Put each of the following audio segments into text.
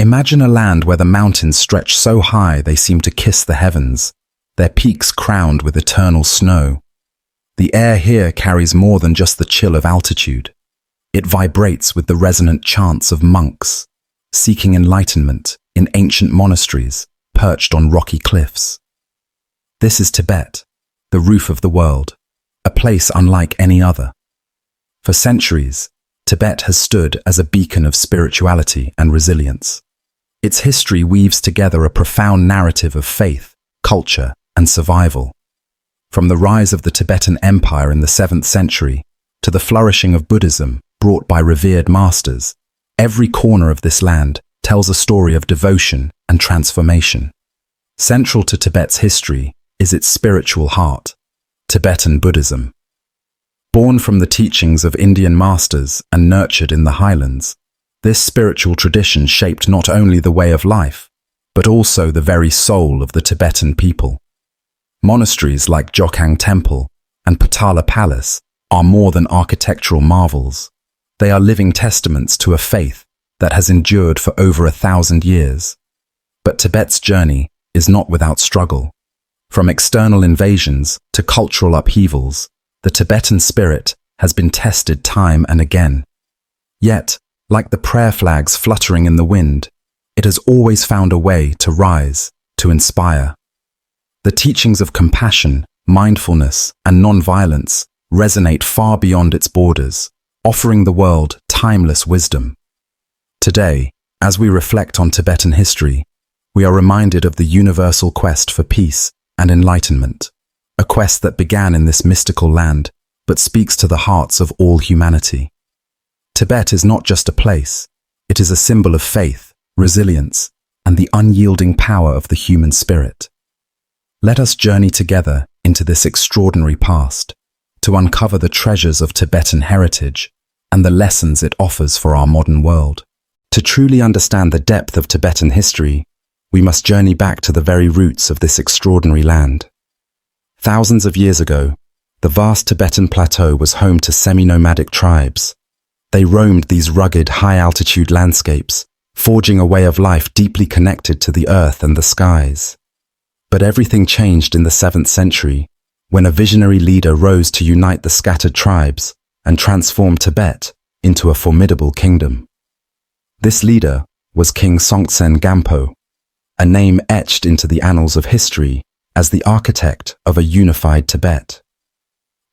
Imagine a land where the mountains stretch so high they seem to kiss the heavens, their peaks crowned with eternal snow. The air here carries more than just the chill of altitude. It vibrates with the resonant chants of monks, seeking enlightenment in ancient monasteries perched on rocky cliffs. This is Tibet, the roof of the world, a place unlike any other. For centuries, Tibet has stood as a beacon of spirituality and resilience. Its history weaves together a profound narrative of faith, culture, and survival. From the rise of the Tibetan Empire in the 7th century to the flourishing of Buddhism brought by revered masters, every corner of this land tells a story of devotion and transformation. Central to Tibet's history is its spiritual heart, Tibetan Buddhism. Born from the teachings of Indian masters and nurtured in the highlands, this spiritual tradition shaped not only the way of life, but also the very soul of the Tibetan people. Monasteries like Jokhang Temple and Potala Palace are more than architectural marvels. They are living testaments to a faith that has endured for over 1,000 years. But Tibet's journey is not without struggle. From external invasions to cultural upheavals, the Tibetan spirit has been tested time and again. Yet, like the prayer flags fluttering in the wind, it has always found a way to rise, to inspire. The teachings of compassion, mindfulness, and non-violence resonate far beyond its borders, offering the world timeless wisdom. Today, as we reflect on Tibetan history, we are reminded of the universal quest for peace and enlightenment, a quest that began in this mystical land, but speaks to the hearts of all humanity. Tibet is not just a place, it is a symbol of faith, resilience, and the unyielding power of the human spirit. Let us journey together into this extraordinary past, to uncover the treasures of Tibetan heritage and the lessons it offers for our modern world. To truly understand the depth of Tibetan history, we must journey back to the very roots of this extraordinary land. Thousands of years ago, the vast Tibetan plateau was home to semi-nomadic tribes. They roamed these rugged, high-altitude landscapes, forging a way of life deeply connected to the earth and the skies. But everything changed in the 7th century, when a visionary leader rose to unite the scattered tribes and transform Tibet into a formidable kingdom. This leader was King Songtsen Gampo, a name etched into the annals of history as the architect of a unified Tibet.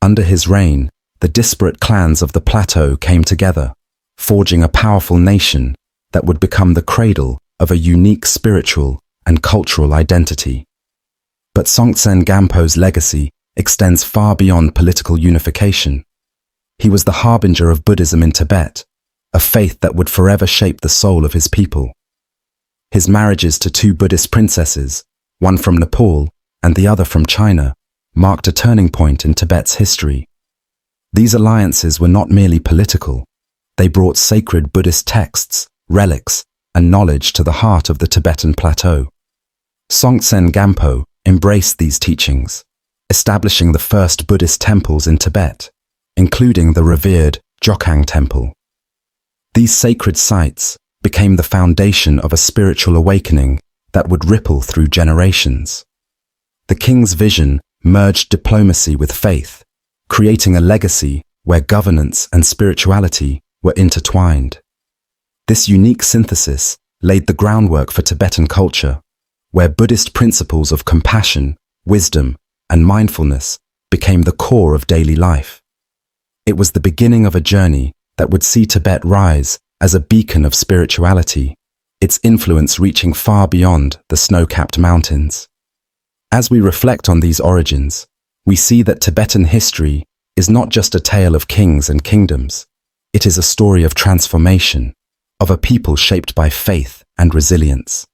Under his reign, the disparate clans of the plateau came together, forging a powerful nation that would become the cradle of a unique spiritual and cultural identity. But Songtsen Gampo's legacy extends far beyond political unification. He was the harbinger of Buddhism in Tibet, a faith that would forever shape the soul of his people. His marriages to 2 Buddhist princesses, one from Nepal and the other from China, marked a turning point in Tibet's history. These alliances were not merely political. They brought sacred Buddhist texts, relics, and knowledge to the heart of the Tibetan plateau. Songtsen Gampo embraced these teachings, establishing the first Buddhist temples in Tibet, including the revered Jokhang Temple. These sacred sites became the foundation of a spiritual awakening that would ripple through generations. The king's vision merged diplomacy with faith, creating a legacy where governance and spirituality were intertwined. This unique synthesis laid the groundwork for Tibetan culture, where Buddhist principles of compassion, wisdom, and mindfulness became the core of daily life. It was the beginning of a journey that would see Tibet rise as a beacon of spirituality, its influence reaching far beyond the snow-capped mountains. As we reflect on these origins, we see that Tibetan history is not just a tale of kings and kingdoms. It is a story of transformation, of a people shaped by faith and resilience.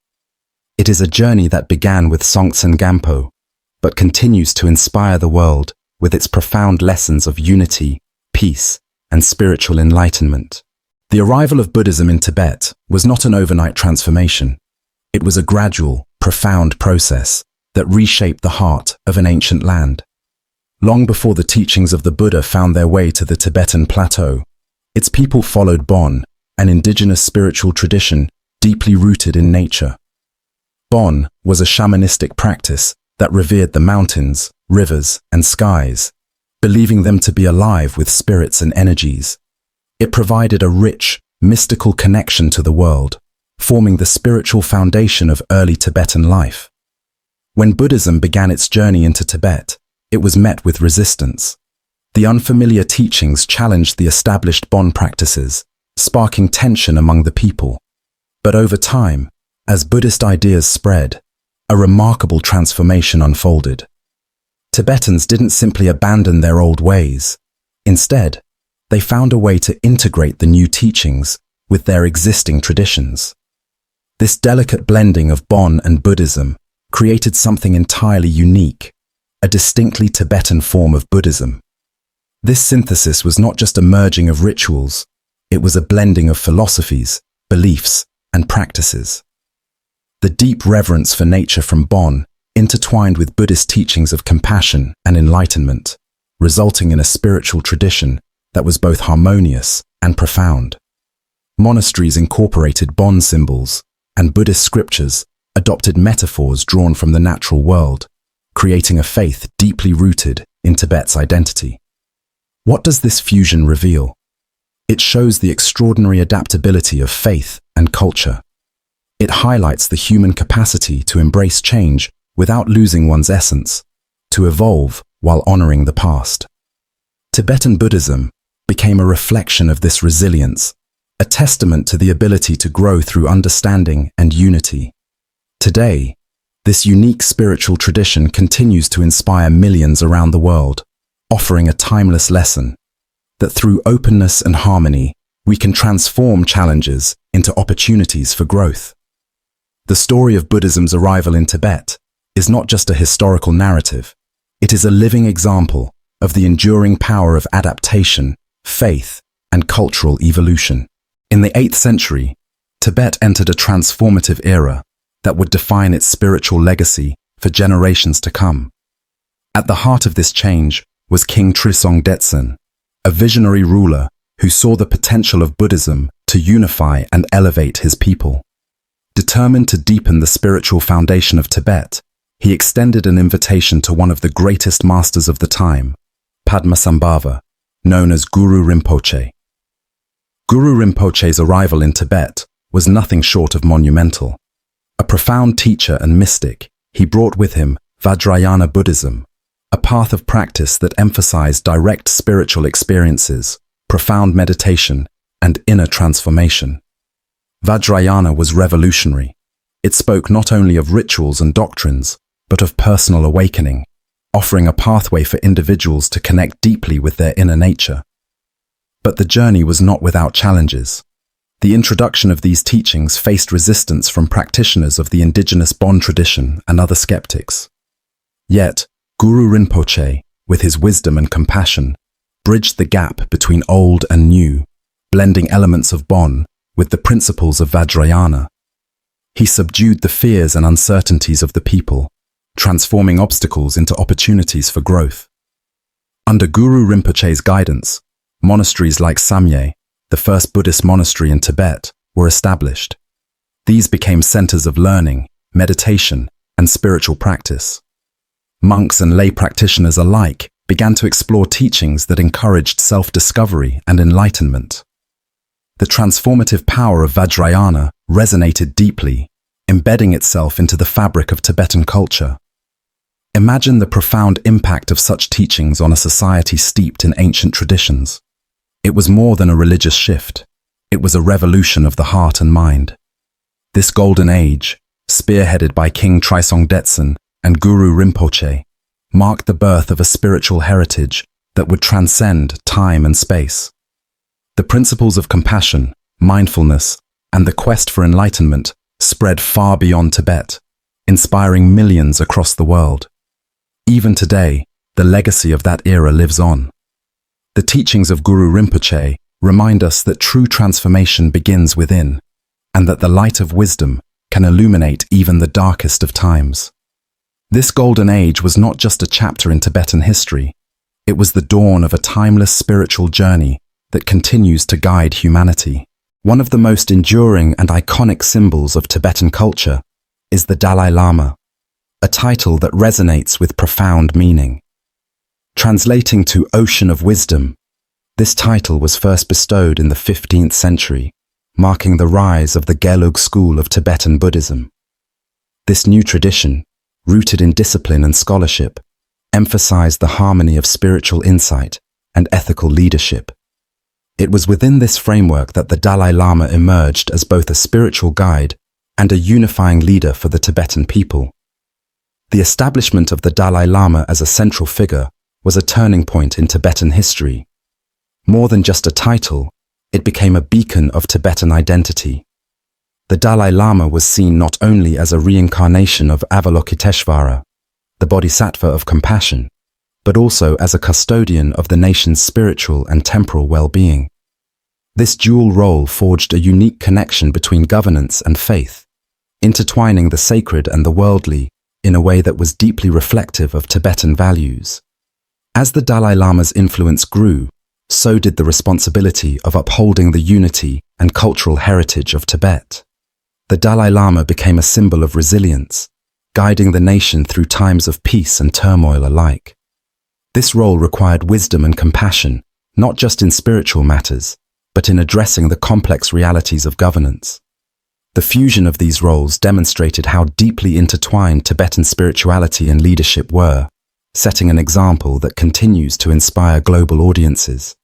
It is a journey that began with Songtsen Gampo, but continues to inspire the world with its profound lessons of unity, peace, and spiritual enlightenment. The arrival of Buddhism in Tibet was not an overnight transformation. It was a gradual, profound process that reshaped the heart of an ancient land. Long before the teachings of the Buddha found their way to the Tibetan plateau, its people followed Bon, an indigenous spiritual tradition deeply rooted in nature. Bon was a shamanistic practice that revered the mountains, rivers, and skies, believing them to be alive with spirits and energies. It provided a rich, mystical connection to the world, forming the spiritual foundation of early Tibetan life. When Buddhism began its journey into Tibet, it was met with resistance. The unfamiliar teachings challenged the established Bon practices, sparking tension among the people. But over time, as Buddhist ideas spread, a remarkable transformation unfolded. Tibetans didn't simply abandon their old ways. Instead, they found a way to integrate the new teachings with their existing traditions. This delicate blending of Bon and Buddhism created something entirely unique, a distinctly Tibetan form of Buddhism. This synthesis was not just a merging of rituals, it was a blending of philosophies, beliefs, and practices. The deep reverence for nature from Bon intertwined with Buddhist teachings of compassion and enlightenment, resulting in a spiritual tradition that was both harmonious and profound. Monasteries incorporated Bon symbols, and Buddhist scriptures adopted metaphors drawn from the natural world, creating a faith deeply rooted in Tibet's identity. What does this fusion reveal? It shows the extraordinary adaptability of faith and culture. It highlights the human capacity to embrace change without losing one's essence, to evolve while honoring the past. Tibetan Buddhism became a reflection of this resilience, a testament to the ability to grow through understanding and unity. Today, this unique spiritual tradition continues to inspire millions around the world, offering a timeless lesson that through openness and harmony, we can transform challenges into opportunities for growth. The story of Buddhism's arrival in Tibet is not just a historical narrative, it is a living example of the enduring power of adaptation, faith, and cultural evolution. In the 8th century, Tibet entered a transformative era that would define its spiritual legacy for generations to come. At the heart of this change was King Songtsen, a visionary ruler who saw the potential of Buddhism to unify and elevate his people. Determined to deepen the spiritual foundation of Tibet, he extended an invitation to one of the greatest masters of the time, Padmasambhava, known as Guru Rinpoche. Guru Rinpoche's arrival in Tibet was nothing short of monumental. A profound teacher and mystic, he brought with him Vajrayana Buddhism, a path of practice that emphasized direct spiritual experiences, profound meditation, and inner transformation. Vajrayana was revolutionary. It spoke not only of rituals and doctrines, but of personal awakening, offering a pathway for individuals to connect deeply with their inner nature. But the journey was not without challenges. The introduction of these teachings faced resistance from practitioners of the indigenous Bon tradition and other skeptics. Yet, Guru Rinpoche, with his wisdom and compassion, bridged the gap between old and new, blending elements of Bon with the principles of Vajrayana. He subdued the fears and uncertainties of the people, transforming obstacles into opportunities for growth. Under Guru Rinpoche's guidance, monasteries like Samye, the first Buddhist monastery in Tibet, were established. These became centers of learning, meditation, and spiritual practice. Monks and lay practitioners alike began to explore teachings that encouraged self-discovery and enlightenment. The transformative power of Vajrayana resonated deeply, embedding itself into the fabric of Tibetan culture. Imagine the profound impact of such teachings on a society steeped in ancient traditions. It was more than a religious shift. It was a revolution of the heart and mind. This golden age, spearheaded by King Songtsen and Guru Rinpoche, marked the birth of a spiritual heritage that would transcend time and space. The principles of compassion, mindfulness, and the quest for enlightenment spread far beyond Tibet, inspiring millions across the world. Even today, the legacy of that era lives on. The teachings of Guru Rinpoche remind us that true transformation begins within, and that the light of wisdom can illuminate even the darkest of times. This golden age was not just a chapter in Tibetan history, it was the dawn of a timeless spiritual journey that continues to guide humanity. One of the most enduring and iconic symbols of Tibetan culture is the Dalai Lama, a title that resonates with profound meaning. Translating to Ocean of Wisdom, this title was first bestowed in the 15th century, marking the rise of the Gelug school of Tibetan Buddhism. This new tradition, rooted in discipline and scholarship, emphasized the harmony of spiritual insight and ethical leadership. It was within this framework that the Dalai Lama emerged as both a spiritual guide and a unifying leader for the Tibetan people. The establishment of the Dalai Lama as a central figure was a turning point in Tibetan history. More than just a title, it became a beacon of Tibetan identity. The Dalai Lama was seen not only as a reincarnation of Avalokiteshvara, the bodhisattva of compassion, but also as a custodian of the nation's spiritual and temporal well-being. This dual role forged a unique connection between governance and faith, intertwining the sacred and the worldly in a way that was deeply reflective of Tibetan values. As the Dalai Lama's influence grew, so did the responsibility of upholding the unity and cultural heritage of Tibet. The Dalai Lama became a symbol of resilience, guiding the nation through times of peace and turmoil alike. This role required wisdom and compassion, not just in spiritual matters, but in addressing the complex realities of governance. The fusion of these roles demonstrated how deeply intertwined Tibetan spirituality and leadership were, setting an example that continues to inspire global audiences.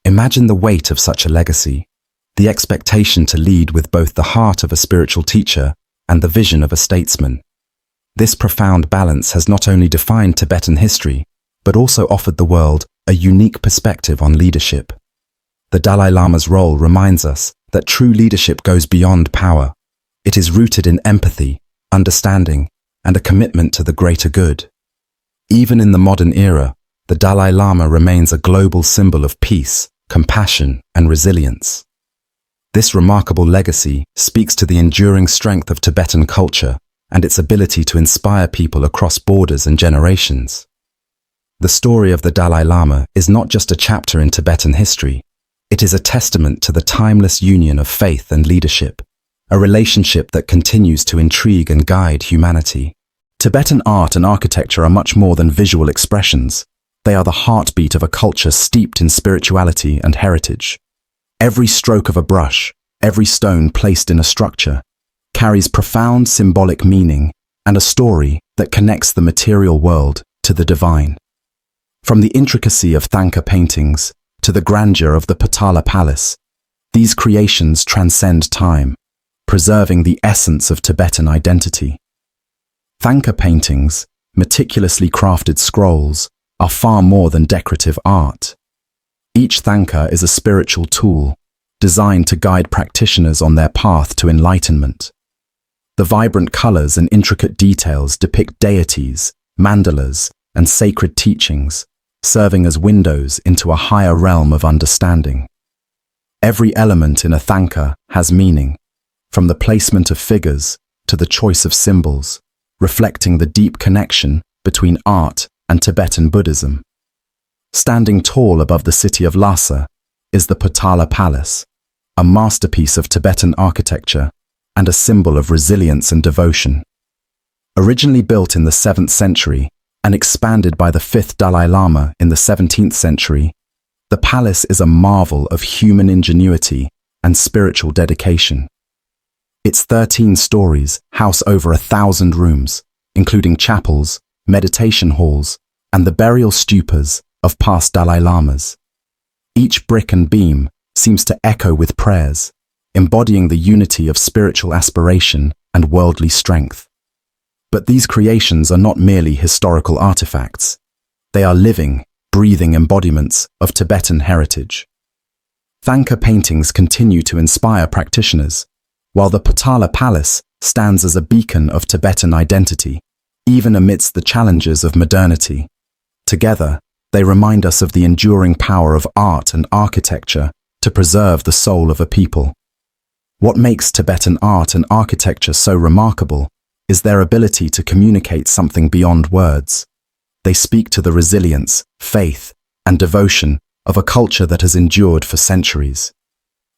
Imagine the weight of such a legacy, the expectation to lead with both the heart of a spiritual teacher and the vision of a statesman. This profound balance has not only defined Tibetan history, but also offered the world a unique perspective on leadership. The Dalai Lama's role reminds us that true leadership goes beyond power. It is rooted in empathy, understanding, and a commitment to the greater good. Even in the modern era, the Dalai Lama remains a global symbol of peace, compassion, and resilience. This remarkable legacy speaks to the enduring strength of Tibetan culture and its ability to inspire people across borders and generations. The story of the Dalai Lama is not just a chapter in Tibetan history. It is a testament to the timeless union of faith and leadership, a relationship that continues to intrigue and guide humanity. Tibetan art and architecture are much more than visual expressions. They are the heartbeat of a culture steeped in spirituality and heritage. Every stroke of a brush, every stone placed in a structure, carries profound symbolic meaning and a story that connects the material world to the divine. From the intricacy of thangka paintings to the grandeur of the Potala Palace, these creations transcend time, preserving the essence of Tibetan identity. Thangka paintings, meticulously crafted scrolls, are far more than decorative art. Each thangka is a spiritual tool, designed to guide practitioners on their path to enlightenment. The vibrant colors and intricate details depict deities, mandalas, and sacred teachings, serving as windows into a higher realm of understanding. Every element in a thangka has meaning, from the placement of figures to the choice of symbols, reflecting the deep connection between art and Tibetan Buddhism. Standing tall above the city of Lhasa is the Potala Palace, a masterpiece of Tibetan architecture and a symbol of resilience and devotion. Originally built in the 7th century and expanded by the 5th Dalai Lama in the 17th century, the palace is a marvel of human ingenuity and spiritual dedication. Its 13 stories house over 1,000 rooms, including chapels, meditation halls, and the burial stupas of past Dalai Lamas. Each brick and beam seems to echo with prayers, embodying the unity of spiritual aspiration and worldly strength. But these creations are not merely historical artifacts. They are living, breathing embodiments of Tibetan heritage. Thangka paintings continue to inspire practitioners, while the Potala Palace stands as a beacon of Tibetan identity, even amidst the challenges of modernity. Together, they remind us of the enduring power of art and architecture to preserve the soul of a people. What makes Tibetan art and architecture so remarkable is their ability to communicate something beyond words. They speak to the resilience, faith, and devotion of a culture that has endured for centuries.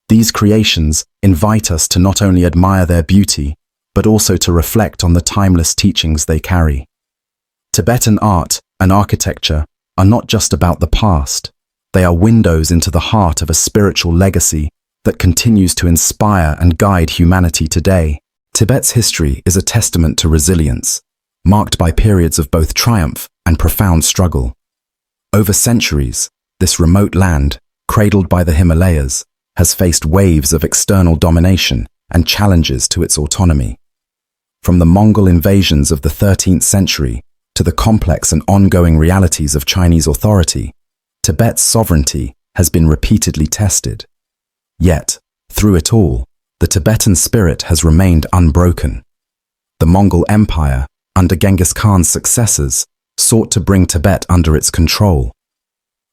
These creations invite us to not only admire their beauty, but also to reflect on the timeless teachings they carry. Tibetan art and architecture are not just about the past. They are windows into the heart of a spiritual legacy that continues to inspire and guide humanity today. Tibet's history is a testament to resilience, marked by periods of both triumph and profound struggle. Over centuries, this remote land, cradled by the Himalayas, has faced waves of external domination and challenges to its autonomy. From the Mongol invasions of the 13th century to the complex and ongoing realities of Chinese authority, Tibet's sovereignty has been repeatedly tested. Yet, through it all, the Tibetan spirit has remained unbroken. The Mongol Empire, under Genghis Khan's successors, sought to bring Tibet under its control.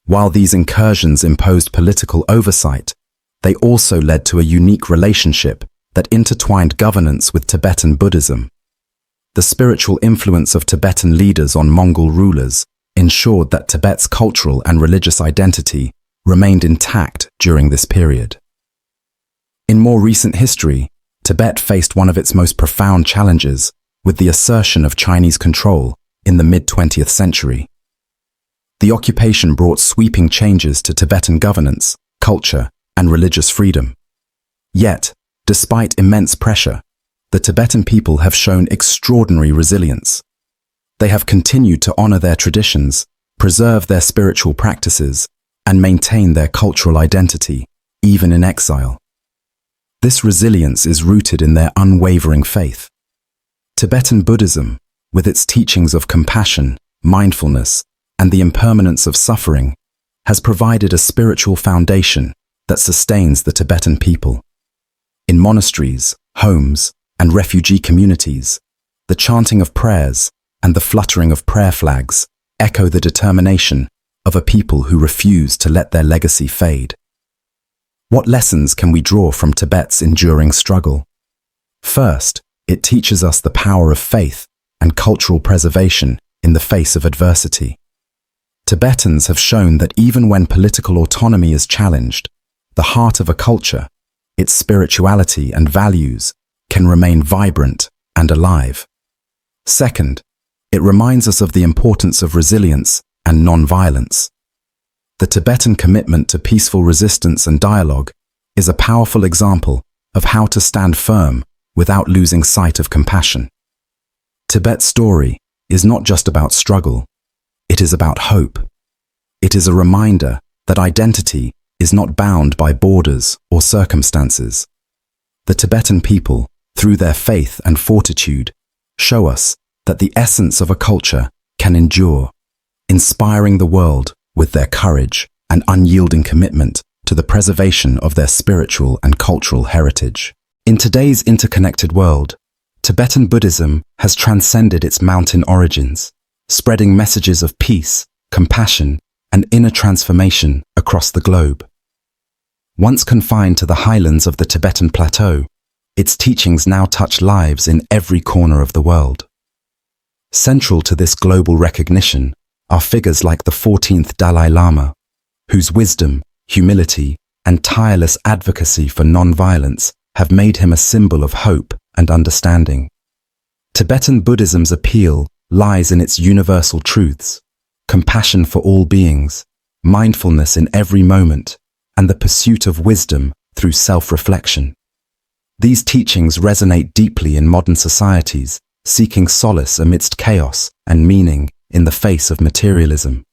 While these incursions imposed political oversight, they also led to a unique relationship that intertwined governance with Tibetan Buddhism. The spiritual influence of Tibetan leaders on Mongol rulers ensured that Tibet's cultural and religious identity remained intact during this period. In more recent history, Tibet faced one of its most profound challenges with the assertion of Chinese control in the mid-20th century. The occupation brought sweeping changes to Tibetan governance, culture, and religious freedom. Yet, despite immense pressure, the Tibetan people have shown extraordinary resilience. They have continued to honor their traditions, preserve their spiritual practices, and maintain their cultural identity, even in exile. This resilience is rooted in their unwavering faith. Tibetan Buddhism, with its teachings of compassion, mindfulness, and the impermanence of suffering, has provided a spiritual foundation that sustains the Tibetan people. In monasteries, homes, and refugee communities, the chanting of prayers and the fluttering of prayer flags echo the determination of a people who refuse to let their legacy fade. What lessons can we draw from Tibet's enduring struggle? First, it teaches us the power of faith and cultural preservation in the face of adversity. Tibetans have shown that even when political autonomy is challenged, the heart of a culture, its spirituality and values, can remain vibrant and alive. Second, it reminds us of the importance of resilience and non-violence. The Tibetan commitment to peaceful resistance and dialogue is a powerful example of how to stand firm without losing sight of compassion. Tibet's story is not just about struggle, it is about hope. It is a reminder that identity is not bound by borders or circumstances. The Tibetan people, through their faith and fortitude, show us that the essence of a culture can endure, inspiring the world with their courage and unyielding commitment to the preservation of their spiritual and cultural heritage. In today's interconnected world, Tibetan Buddhism has transcended its mountain origins, spreading messages of peace, compassion, and inner transformation across the globe. Once confined to the highlands of the Tibetan Plateau, its teachings now touch lives in every corner of the world. Central to this global recognition are figures like the 14th Dalai Lama, whose wisdom, humility, and tireless advocacy for non-violence have made him a symbol of hope and understanding. Tibetan Buddhism's appeal lies in its universal truths: compassion for all beings, mindfulness in every moment, and the pursuit of wisdom through self-reflection. These teachings resonate deeply in modern societies, seeking solace amidst chaos and meaning in the face of materialism.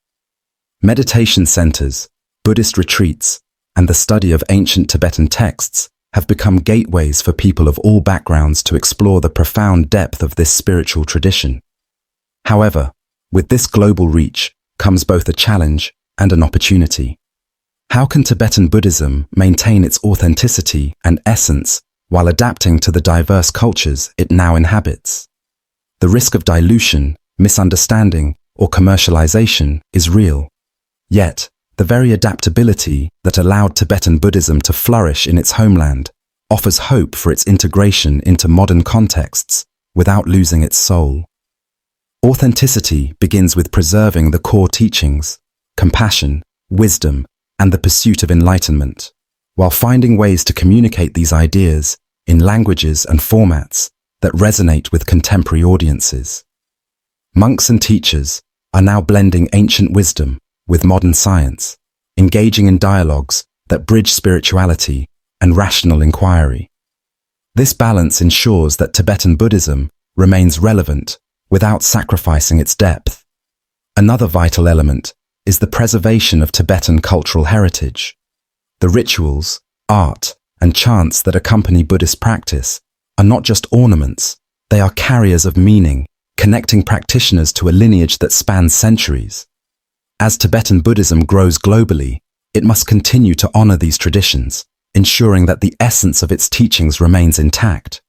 Meditation centers, Buddhist retreats, and the study of ancient Tibetan texts have become gateways for people of all backgrounds to explore the profound depth of this spiritual tradition. However, with this global reach comes both a challenge and an opportunity. How can Tibetan Buddhism maintain its authenticity and essence while adapting to the diverse cultures it now inhabits? The risk of dilution, misunderstanding, or commercialization is real. Yet, the very adaptability that allowed Tibetan Buddhism to flourish in its homeland offers hope for its integration into modern contexts without losing its soul. Authenticity begins with preserving the core teachings: compassion, wisdom, and the pursuit of enlightenment. while finding ways to communicate these ideas in languages and formats that resonate with contemporary audiences. Monks and teachers are now blending ancient wisdom with modern science, engaging in dialogues that bridge spirituality and rational inquiry. This balance ensures that Tibetan Buddhism remains relevant without sacrificing its depth. Another vital element is the preservation of Tibetan cultural heritage. The rituals, art, and chants that accompany Buddhist practice are not just ornaments, they are carriers of meaning, connecting practitioners to a lineage that spans centuries. As Tibetan Buddhism grows globally, it must continue to honor these traditions, ensuring that the essence of its teachings remains intact.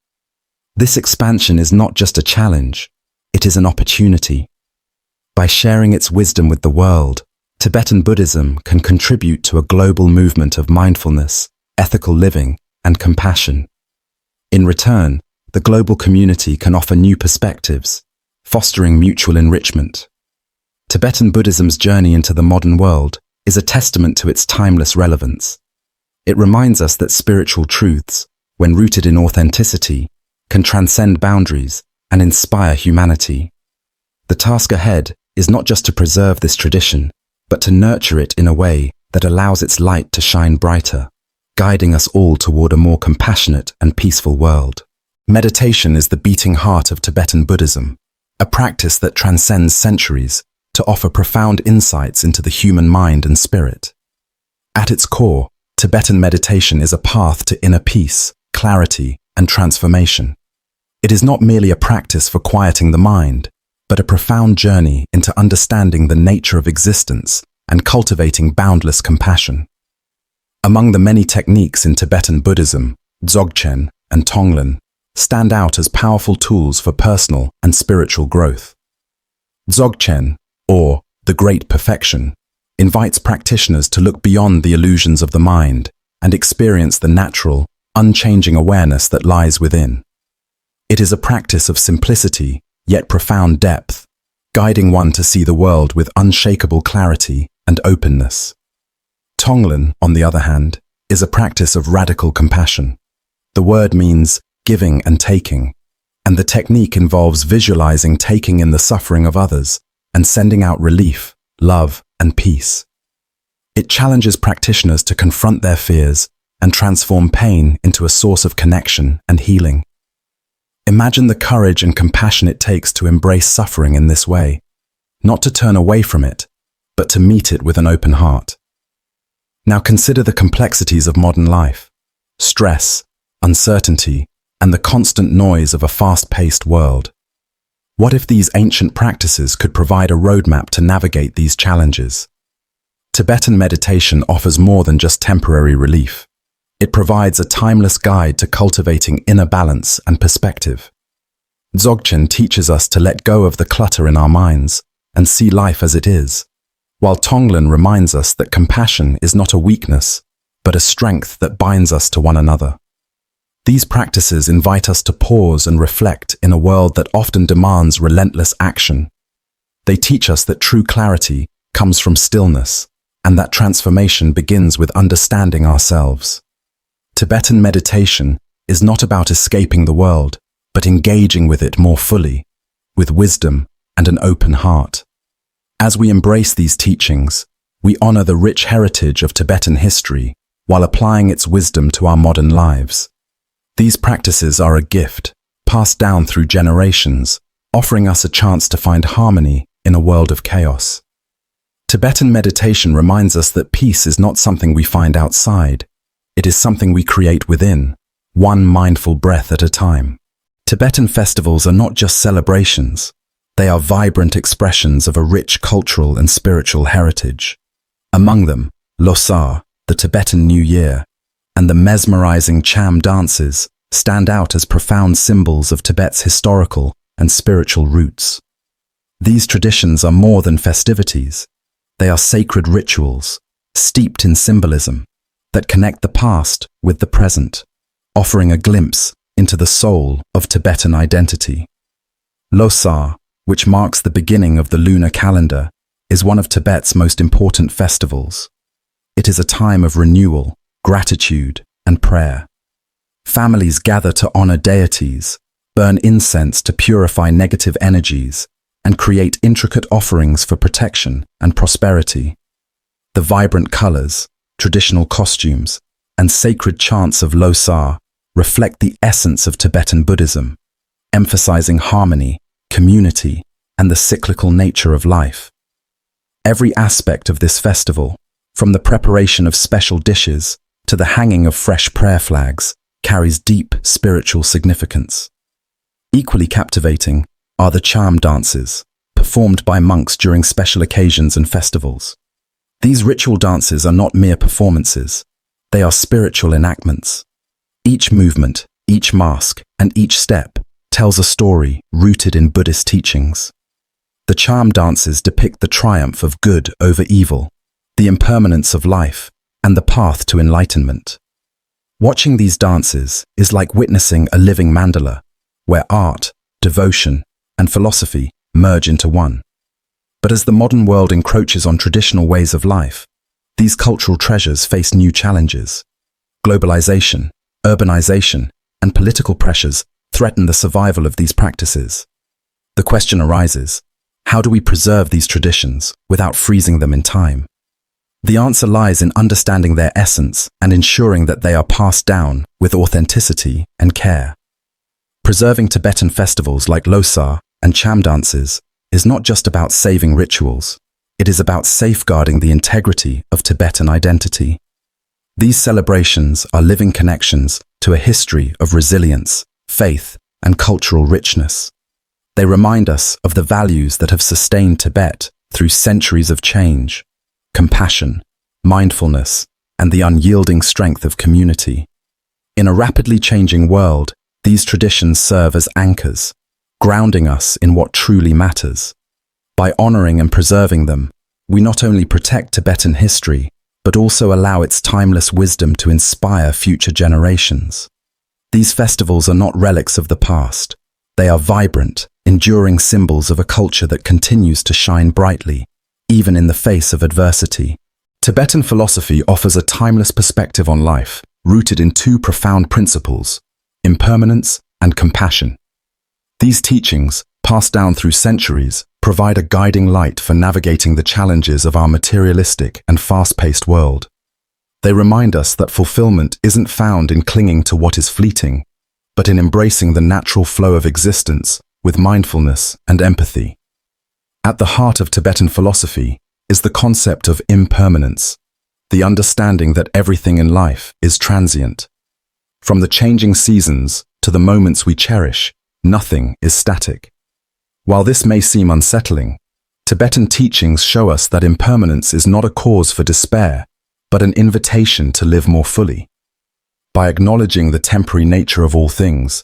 This expansion is not just a challenge, it is an opportunity. By sharing its wisdom with the world, Tibetan Buddhism can contribute to a global movement of mindfulness, ethical living, and compassion. In return, the global community can offer new perspectives, fostering mutual enrichment. Tibetan Buddhism's journey into the modern world is a testament to its timeless relevance. It reminds us that spiritual truths, when rooted in authenticity, can transcend boundaries and inspire humanity. The task ahead is not just to preserve this tradition, but to nurture it in a way that allows its light to shine brighter, guiding us all toward a more compassionate and peaceful world. Meditation is the beating heart of Tibetan Buddhism, a practice that transcends centuries to offer profound insights into the human mind and spirit. At its core, Tibetan meditation is a path to inner peace, clarity, and transformation. It is not merely a practice for quieting the mind, but a profound journey into understanding the nature of existence and cultivating boundless compassion. Among the many techniques in Tibetan Buddhism, Dzogchen and Tonglen stand out as powerful tools for personal and spiritual growth. Dzogchen, or the Great Perfection, invites practitioners to look beyond the illusions of the mind and experience the natural, unchanging awareness that lies within. It is a practice of simplicity, yet profound depth, guiding one to see the world with unshakable clarity and openness. Tonglen, on the other hand, is a practice of radical compassion. The word means giving and taking, and the technique involves visualizing taking in the suffering of others and sending out relief, love, and peace. It challenges practitioners to confront their fears and transform pain into a source of connection and healing. Imagine the courage and compassion it takes to embrace suffering in this way, not to turn away from it, but to meet it with an open heart. Now consider the complexities of modern life: stress, uncertainty, and the constant noise of a fast-paced world. What if these ancient practices could provide a roadmap to navigate these challenges? Tibetan meditation offers more than just temporary relief. It provides a timeless guide to cultivating inner balance and perspective. Dzogchen teaches us to let go of the clutter in our minds and see life as it is, while Tonglen reminds us that compassion is not a weakness, but a strength that binds us to one another. These practices invite us to pause and reflect in a world that often demands relentless action. They teach us that true clarity comes from stillness, and that transformation begins with understanding ourselves. Tibetan meditation is not about escaping the world, but engaging with it more fully, with wisdom and an open heart. As we embrace these teachings, we honor the rich heritage of Tibetan history while applying its wisdom to our modern lives. These practices are a gift, passed down through generations, offering us a chance to find harmony in a world of chaos. Tibetan meditation reminds us that peace is not something we find outside. It is something we create within, one mindful breath at a time. Tibetan festivals are not just celebrations. They are vibrant expressions of a rich cultural and spiritual heritage. Among them, Losar, the Tibetan New Year, and the mesmerizing Cham dances stand out as profound symbols of Tibet's historical and spiritual roots. These traditions are more than festivities. They are sacred rituals, steeped in symbolism, that connect the past with the present, offering a glimpse into the soul of Tibetan identity. Losar, which marks the beginning of the lunar calendar, is one of Tibet's most important festivals. It is a time of renewal, gratitude, and prayer. Families gather to honor deities, burn incense to purify negative energies, and create intricate offerings for protection and prosperity. The vibrant colors, traditional costumes, and sacred chants of Losar reflect the essence of Tibetan Buddhism, emphasizing harmony, community, and the cyclical nature of life. Every aspect of this festival, from the preparation of special dishes to the hanging of fresh prayer flags, carries deep spiritual significance. Equally captivating are the charm dances, performed by monks during special occasions and festivals. These ritual dances are not mere performances, they are spiritual enactments. Each movement, each mask, and each step tells a story rooted in Buddhist teachings. The charm dances depict the triumph of good over evil, the impermanence of life, and the path to enlightenment. Watching these dances is like witnessing a living mandala, where art, devotion, and philosophy merge into one. But as the modern world encroaches on traditional ways of life, these cultural treasures face new challenges. Globalization, urbanization, and political pressures threaten the survival of these practices. The question arises, how do we preserve these traditions without freezing them in time? The answer lies in understanding their essence and ensuring that they are passed down with authenticity and care. Preserving Tibetan festivals like Losar and cham dances is not just about saving rituals, it is about safeguarding the integrity of Tibetan identity. These celebrations are living connections to a history of resilience, faith, and cultural richness. They remind us of the values that have sustained Tibet through centuries of change: compassion, mindfulness, and the unyielding strength of community. In a rapidly changing world, these traditions serve as anchors, grounding us in what truly matters. By honoring and preserving them, we not only protect Tibetan history, but also allow its timeless wisdom to inspire future generations. These festivals are not relics of the past. They are vibrant, enduring symbols of a culture that continues to shine brightly, even in the face of adversity. Tibetan philosophy offers a timeless perspective on life, rooted in two profound principles: impermanence and compassion. These teachings, passed down through centuries, provide a guiding light for navigating the challenges of our materialistic and fast-paced world. They remind us that fulfillment isn't found in clinging to what is fleeting, but in embracing the natural flow of existence with mindfulness and empathy. At the heart of Tibetan philosophy is the concept of impermanence, the understanding that everything in life is transient. From the changing seasons to the moments we cherish, nothing is static. While this may seem unsettling, Tibetan teachings show us that impermanence is not a cause for despair, but an invitation to live more fully. By acknowledging the temporary nature of all things,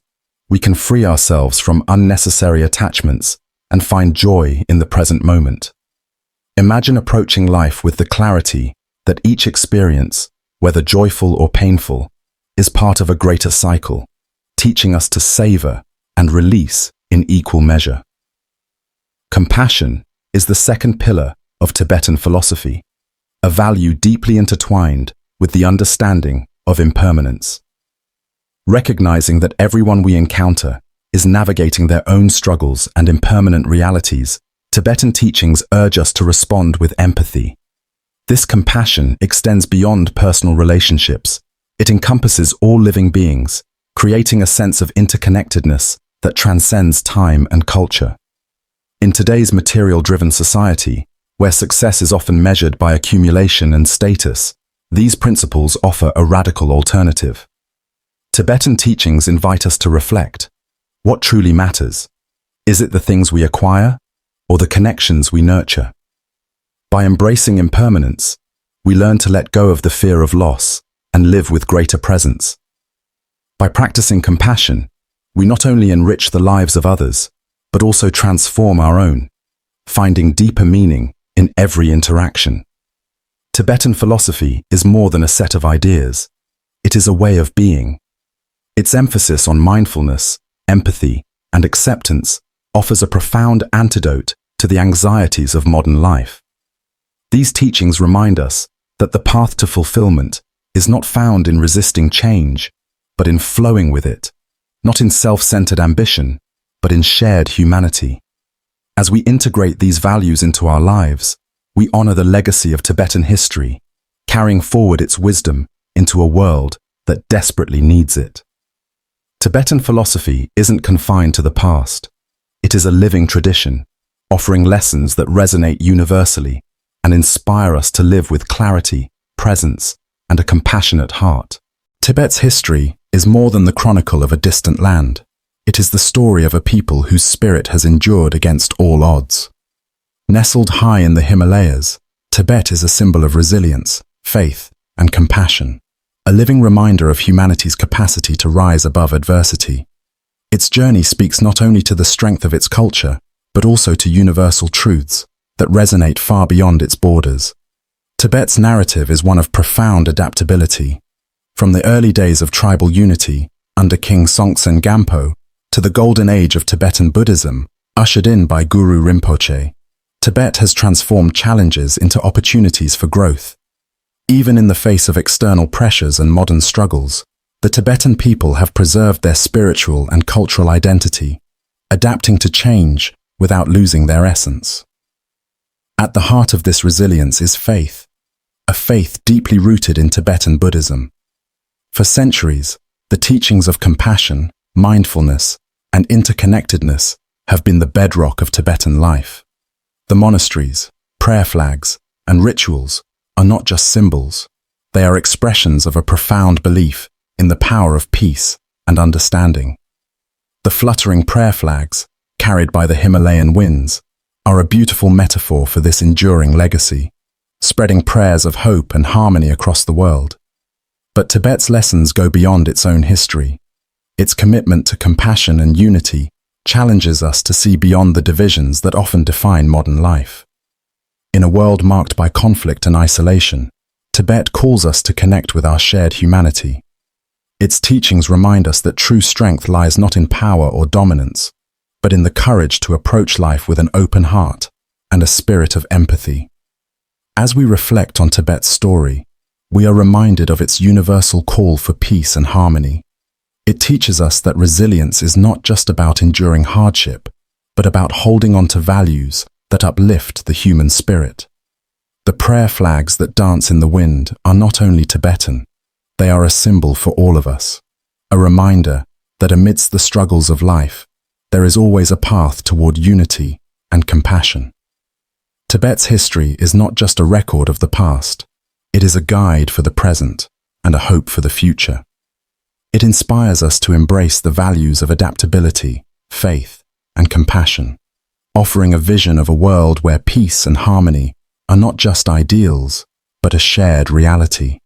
we can free ourselves from unnecessary attachments and find joy in the present moment. Imagine approaching life with the clarity that each experience, whether joyful or painful, is part of a greater cycle, teaching us to savor and release in equal measure. Compassion is the second pillar of Tibetan philosophy, a value deeply intertwined with the understanding of impermanence. Recognizing that everyone we encounter is navigating their own struggles and impermanent realities, Tibetan teachings urge us to respond with empathy. This compassion extends beyond personal relationships. It encompasses all living beings, creating a sense of interconnectedness that transcends time and culture. In today's material-driven society, where success is often measured by accumulation and status, these principles offer a radical alternative. Tibetan teachings invite us to reflect. What truly matters? Is it the things we acquire, or the connections we nurture? By embracing impermanence, we learn to let go of the fear of loss and live with greater presence. By practicing compassion, we not only enrich the lives of others, but also transform our own, finding deeper meaning in every interaction. Tibetan philosophy is more than a set of ideas. It is a way of being. Its emphasis on mindfulness, empathy, and acceptance offers a profound antidote to the anxieties of modern life. These teachings remind us that the path to fulfillment is not found in resisting change, but in flowing with it, not in self-centered ambition, but in shared humanity. As we integrate these values into our lives, we honor the legacy of Tibetan history, carrying forward its wisdom into a world that desperately needs it. Tibetan philosophy isn't confined to the past. It is a living tradition, offering lessons that resonate universally and inspire us to live with clarity, presence, and a compassionate heart. Tibet's history is more than the chronicle of a distant land. It is the story of a people whose spirit has endured against all odds. Nestled high in the Himalayas, Tibet is a symbol of resilience, faith, and compassion, a living reminder of humanity's capacity to rise above adversity. Its journey speaks not only to the strength of its culture, but also to universal truths that resonate far beyond its borders. Tibet's narrative is one of profound adaptability. From the early days of tribal unity under King Songtsen Gampo to the golden age of Tibetan Buddhism, ushered in by Guru Rinpoche, Tibet has transformed challenges into opportunities for growth. Even in the face of external pressures and modern struggles, the Tibetan people have preserved their spiritual and cultural identity, adapting to change without losing their essence. At the heart of this resilience is faith, a faith deeply rooted in Tibetan Buddhism. For centuries, the teachings of compassion, mindfulness, and interconnectedness have been the bedrock of Tibetan life. The monasteries, prayer flags, and rituals are not just symbols. They are expressions of a profound belief in the power of peace and understanding. The fluttering prayer flags, carried by the Himalayan winds, are a beautiful metaphor for this enduring legacy, spreading prayers of hope and harmony across the world. But Tibet's lessons go beyond its own history. Its commitment to compassion and unity challenges us to see beyond the divisions that often define modern life. In a world marked by conflict and isolation, Tibet calls us to connect with our shared humanity. Its teachings remind us that true strength lies not in power or dominance, but in the courage to approach life with an open heart and a spirit of empathy. As we reflect on Tibet's story, we are reminded of its universal call for peace and harmony. It teaches us that resilience is not just about enduring hardship, but about holding on to values that uplift the human spirit. The prayer flags that dance in the wind are not only Tibetan, they are a symbol for all of us, a reminder that amidst the struggles of life, there is always a path toward unity and compassion. Tibet's history is not just a record of the past, it is a guide for the present and a hope for the future. It inspires us to embrace the values of adaptability, faith, and compassion, offering a vision of a world where peace and harmony are not just ideals, but a shared reality.